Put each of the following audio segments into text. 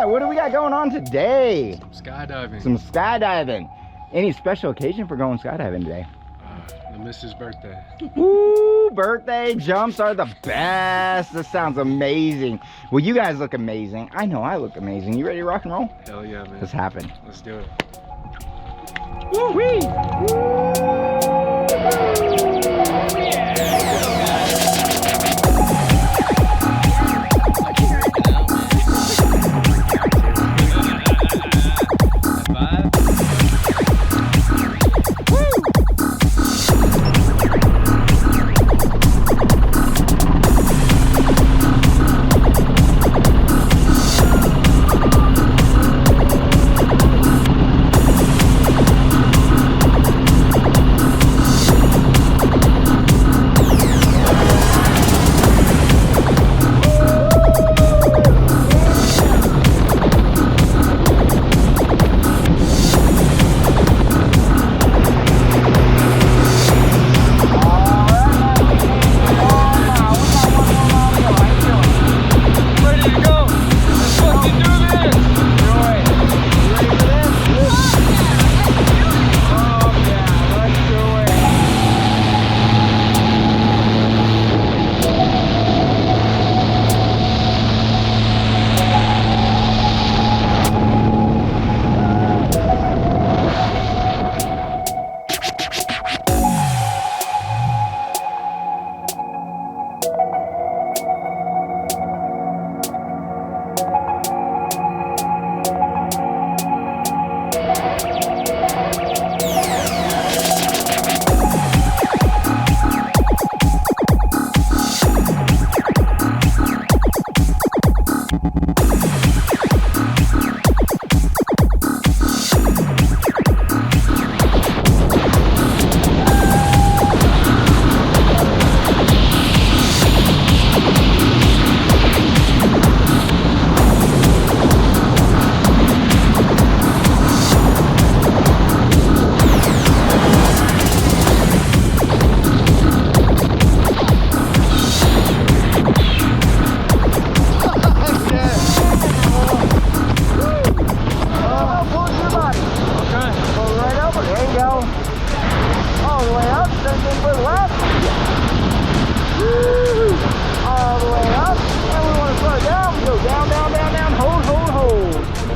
right, what do we got going on today? Skydiving. Some skydiving. Any special occasion for going skydiving today? The missus' birthday. Woo, birthday jumps are the best. This sounds amazing. Well, you guys look amazing. I know I look amazing. You ready to rock and roll? Hell yeah, man. Let's happen. Let's do it. Woo-wee.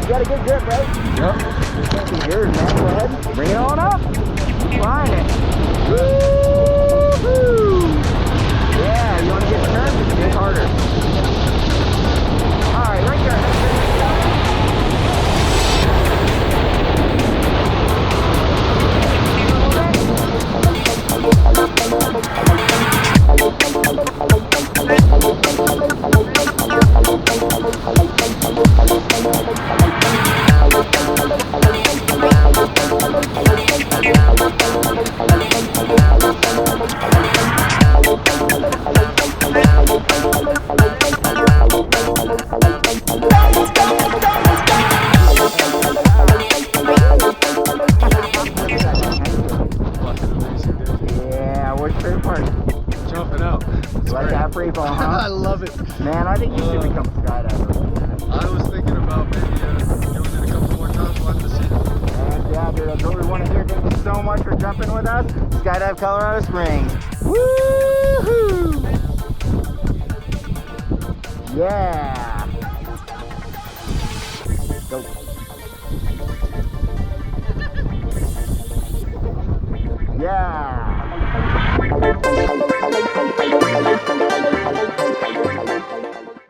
Got a good grip, right? Yep. This is yours, man. Go ahead. Bring it on up. Find it. Woo-hoo! Yeah, you want to get the turn? Just get harder. All right, right there. Jumping out. Like that free fall, huh? I love it. Man, I think you should become a skydiver. I was thinking about maybe doing it a couple more times. We'll have to see. Yeah, dude, that's what we want to hear. Thank you so much for jumping with us. Skydive Colorado Springs. Woo-hoo! Yeah. Go.